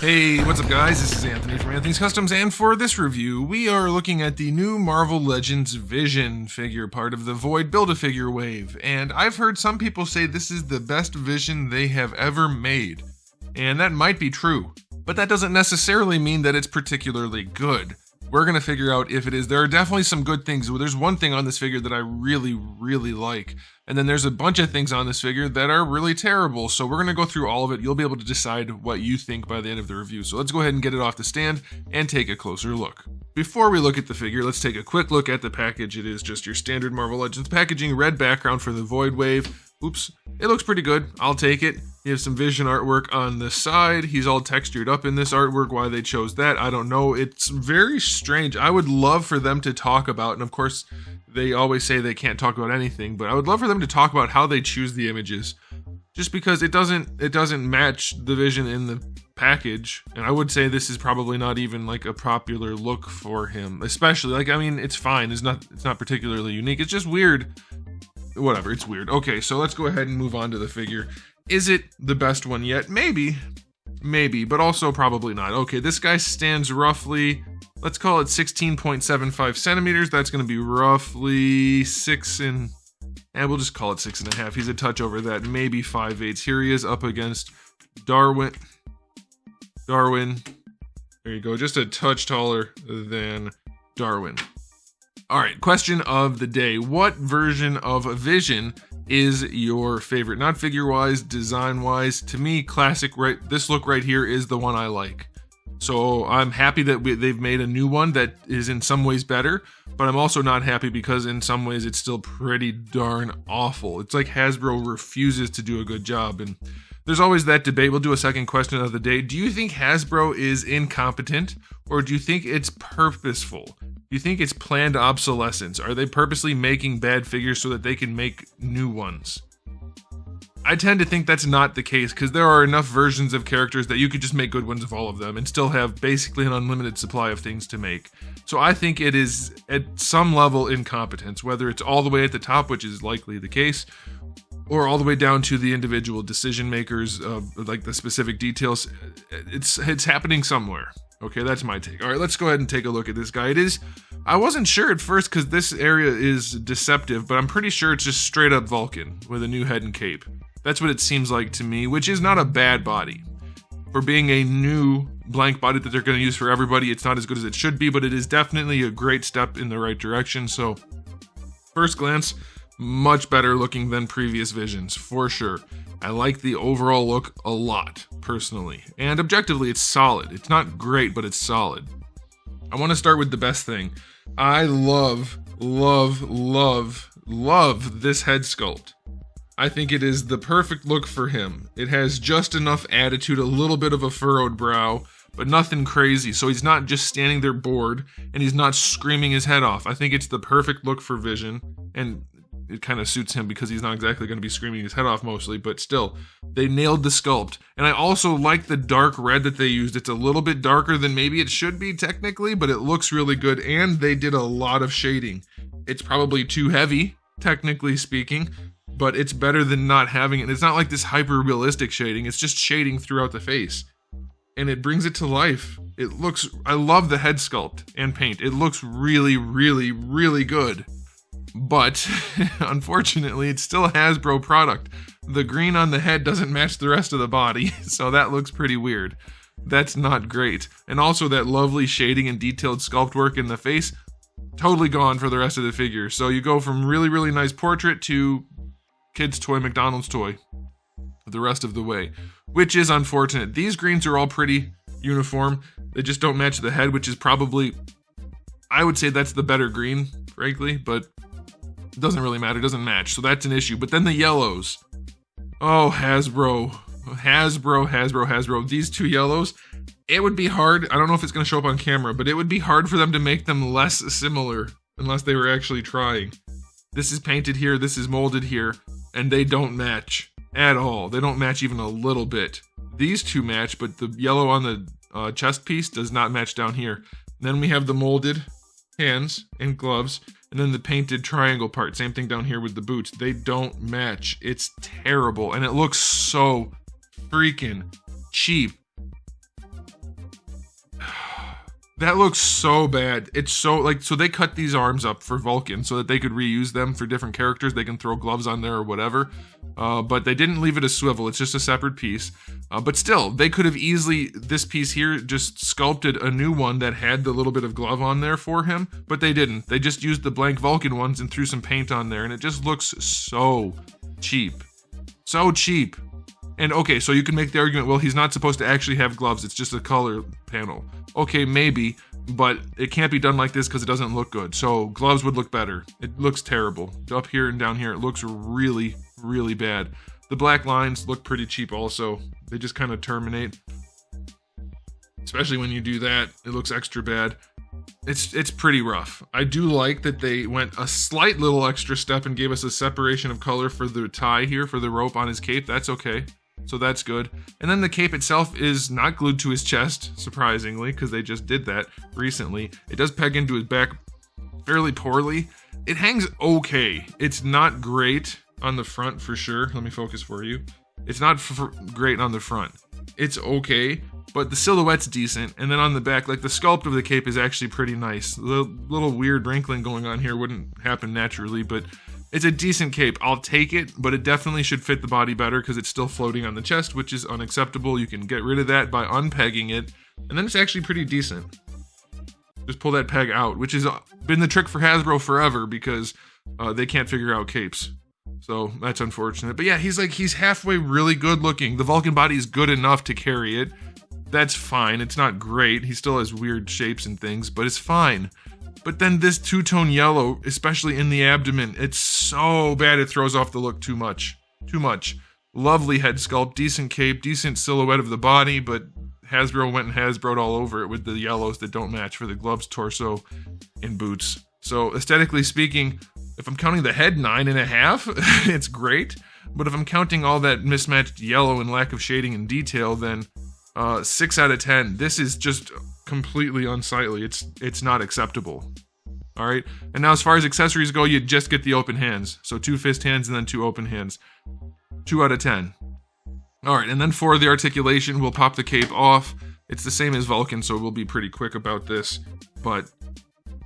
Hey, what's up guys? This is Anthony from Anthony's Customs, and for this review, we are looking at the new Marvel Legends Vision figure, part of the Void Build-A-Figure wave, and I've heard some people say this is the best Vision they have ever made, and that might be true, but that doesn't necessarily mean that it's particularly good. We're gonna figure out if it is. There are definitely some good things. Well, there's one thing on this figure that I really like, and then there's a bunch of things on this figure that are really terrible, so we're gonna go through all of it. You'll be able to decide what you think by the end of the review. So let's go ahead and get it off the stand and take a closer look. Before we look at the figure, let's take a quick look at the package. It is just your standard Marvel Legends packaging, red background for the Void Wave. Oops, it looks pretty good. I'll take it. You have some Vision artwork on the side. He's all textured up in this artwork. Why they chose that, I don't know. It's very strange. I would love for them to talk about, and of course, they always say they can't talk about anything, but I would love for them to talk about how they choose the images. Just because it doesn't match the Vision in the package, and I would say this is probably not even like a popular look for him. Especially, like, I mean, it's fine. It's not particularly unique. It's just weird. Whatever, it's weird. Okay, so let's go ahead and move on to the figure. Is it the best one yet? Maybe, but also probably not. Okay, this guy stands roughly, let's call it 16.75 centimeters. That's going to be roughly we'll just call it 6.5. He's a touch over that, maybe 5/8. Here he is up against Darwin. There you go, just a touch taller than Darwin. All right, question of the day. What version of Vision is your favorite? Not figure-wise, design-wise. To me, classic, right? This look right here is the one I like. So I'm happy that they've made a new one that is in some ways better, but I'm also not happy because in some ways it's still pretty darn awful. It's like Hasbro refuses to do a good job, and there's always that debate. We'll do a second question of the day. Do you think Hasbro is incompetent, or do you think it's purposeful? Do you think it's planned obsolescence? Are they purposely making bad figures so that they can make new ones? I tend to think that's not the case, because there are enough versions of characters that you could just make good ones of all of them and still have basically an unlimited supply of things to make. So I think it is at some level incompetence, whether it's all the way at the top, which is likely the case, or all the way down to the individual decision makers, like the specific details. It's happening somewhere. Okay, that's my take. All right, let's go ahead and take a look at this guy. I wasn't sure at first because this area is deceptive, but I'm pretty sure it's just straight up Vulcan with a new head and cape. That's what it seems like to me, which is not a bad body. For being a new blank body that they're going to use for everybody, it's not as good as it should be, but it is definitely a great step in the right direction. So, first glance, much better looking than previous Visions, for sure. I like the overall look a lot, personally. And objectively, it's solid. It's not great, but it's solid. I want to start with the best thing. I love this head sculpt. I think it is the perfect look for him. It has just enough attitude, a little bit of a furrowed brow, but nothing crazy. So he's not just standing there bored, and he's not screaming his head off. I think it's the perfect look for Vision, and it kind of suits him because he's not exactly going to be screaming his head off mostly, but still, they nailed the sculpt. And I also like the dark red that they used. It's a little bit darker than maybe it should be technically, but it looks really good, and they did a lot of shading. It's probably too heavy, technically speaking, but it's better than not having it. It's not like this hyper-realistic shading, it's just shading throughout the face. And it brings it to life. I love the head sculpt and paint. It looks really good. But, unfortunately, it's still a Hasbro product. The green on the head doesn't match the rest of the body, so that looks pretty weird. That's not great. And also that lovely shading and detailed sculpt work in the face, totally gone for the rest of the figure. So you go from really nice portrait to kid's toy, McDonald's toy, the rest of the way, which is unfortunate. These greens are all pretty uniform. They just don't match the head, which is probably, I would say that's the better green, frankly, but it doesn't really matter. It doesn't match, so that's an issue. But then the yellows. Oh, Hasbro. These two yellows, it would be hard. I don't know if it's going to show up on camera, but it would be hard for them to make them less similar unless they were actually trying. This is painted here, this is molded here, and they don't match at all. They don't match even a little bit. These two match, but the yellow on the chest piece does not match down here. Then we have the molded hands and gloves, and then the painted triangle part. Same thing down here with the boots. They don't match. It's terrible, and it looks so freaking cheap. That looks so bad. It's so like, so they cut these arms up for Vulcan so that they could reuse them for different characters. They can throw gloves on there or whatever. But they didn't leave it a swivel. It's just a separate piece. But still, they could have easily, this piece here, just sculpted a new one that had the little bit of glove on there for him. But they didn't. They just used the blank Vulcan ones and threw some paint on there. And it just looks so cheap. So cheap. And okay, so you can make the argument, well, he's not supposed to actually have gloves. It's just a color panel. Okay, maybe, but it can't be done like this because it doesn't look good. So gloves would look better. It looks terrible. Up here and down here, it looks really, really bad. The black lines look pretty cheap also. They just kind of terminate. Especially when you do that, it looks extra bad. It's pretty rough. I do like that they went a slight little extra step and gave us a separation of color for the tie here, for the rope on his cape. That's okay. So that's good. And then the cape itself is not glued to his chest, surprisingly, because they just did that recently. It does peg into his back fairly poorly. It hangs okay. It's not great on the front for sure. Let me focus for you. It's not great on the front. It's okay, but the silhouette's decent. And then on the back, like the sculpt of the cape is actually pretty nice. The little weird wrinkling going on here wouldn't happen naturally, but it's a decent cape. I'll take it, but it definitely should fit the body better because it's still floating on the chest, which is unacceptable. You can get rid of that by unpegging it, and then it's actually pretty decent. Just pull that peg out, which has been the trick for Hasbro forever because they can't figure out capes. So that's unfortunate. But yeah, he's halfway really good looking. The Vulcan body is good enough to carry it. That's fine. It's not great. He still has weird shapes and things, but it's fine. But then this two-tone yellow, especially in the abdomen, it's so bad it throws off the look too much. Too much. Lovely head sculpt, decent cape, decent silhouette of the body, but Hasbro went and Hasbro'd all over it with the yellows that don't match for the gloves, torso, and boots. So aesthetically speaking, if I'm counting the head 9.5, it's great. But if I'm counting all that mismatched yellow and lack of shading and detail, then 6 out of 10. This is just completely unsightly. It's not acceptable. All right. And now as far as accessories go, you just get the open hands. So 2 fist hands and then 2 open hands. 2 out of 10. All right. And then for the articulation, we'll pop the cape off. It's the same as Vulcan, so we'll be pretty quick about this. But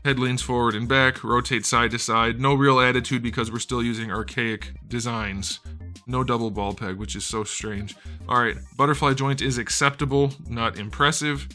head leans forward and back, rotate side to side. No real attitude because we're still using archaic designs. No double ball peg, which is so strange. All right, butterfly joint is acceptable, not impressive.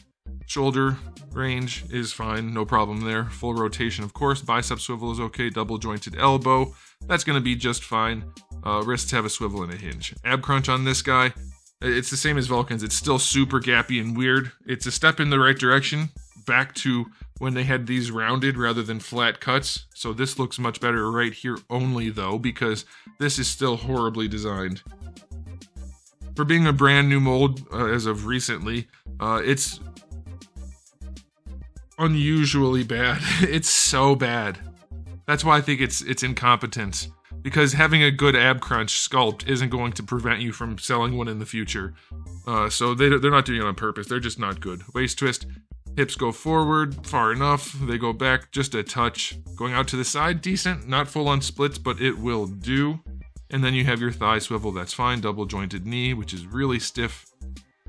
Shoulder range is fine, no problem there. Full rotation, of course. Bicep swivel is okay. Double jointed elbow, that's going to be just fine. Wrists have a swivel and a hinge. Ab crunch on this guy, it's the same as Vulcan's. It's still super gappy and weird. It's a step in the right direction, back to when they had these rounded rather than flat cuts. So this looks much better right here only though, because this is still horribly designed. For being a brand new mold as of recently, it's unusually bad. It's so bad. That's why I think it's incompetence. Because having a good ab crunch sculpt isn't going to prevent you from selling one in the future. So they're not doing it on purpose. They're just not good. Waist twist. Hips go forward far enough. They go back just a touch. Going out to the side, decent. Not full on splits, but it will do. And then you have your thigh swivel. That's fine. Double jointed knee, which is really stiff.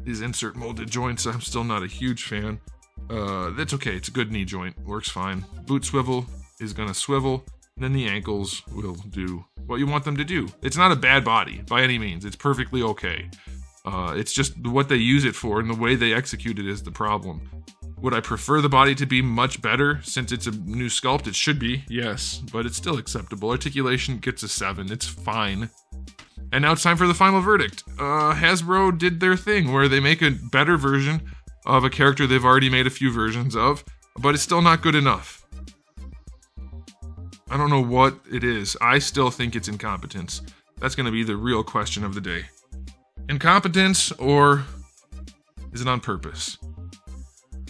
These insert molded joints, I'm still not a huge fan. That's okay. It's a good knee joint. Works fine. Boot swivel is going to swivel. And then the ankles will do what you want them to do. It's not a bad body by any means. It's perfectly okay. It's just what they use it for and the way they execute it is the problem. Would I prefer the body to be much better since it's a new sculpt? It should be, yes, but it's still acceptable. Articulation gets a 7. It's fine. And now it's time for the final verdict. Hasbro did their thing where they make a better version of a character they've already made a few versions of, but it's still not good enough. I don't know what it is. I still think it's incompetence. That's going to be the real question of the day. Incompetence, or is it on purpose?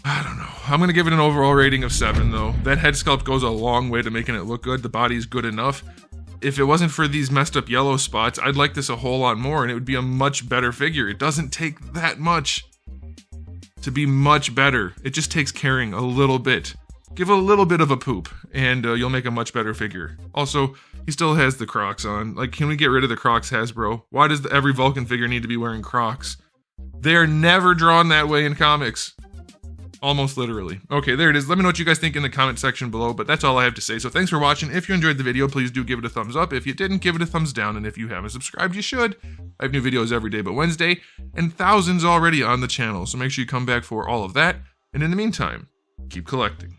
I don't know. I'm going to give it an overall rating of 7, though. That head sculpt goes a long way to making it look good. The body's good enough. If it wasn't for these messed up yellow spots, I'd like this a whole lot more, and it would be a much better figure. It doesn't take that much to be much better. It just takes caring a little bit. Give a little bit of a poop, and you'll make a much better figure. Also, he still has the Crocs on. Like, can we get rid of the Crocs, Hasbro? Why does every Vulcan figure need to be wearing Crocs? They are never drawn that way in comics. Almost literally. Okay, there it is. Let me know what you guys think in the comment section below, but that's all I have to say. So thanks for watching. If you enjoyed the video, please do give it a thumbs up. If you didn't, give it a thumbs down. And if you haven't subscribed, you should. I have new videos every day but Wednesday, and thousands already on the channel. So make sure you come back for all of that. And in the meantime, keep collecting.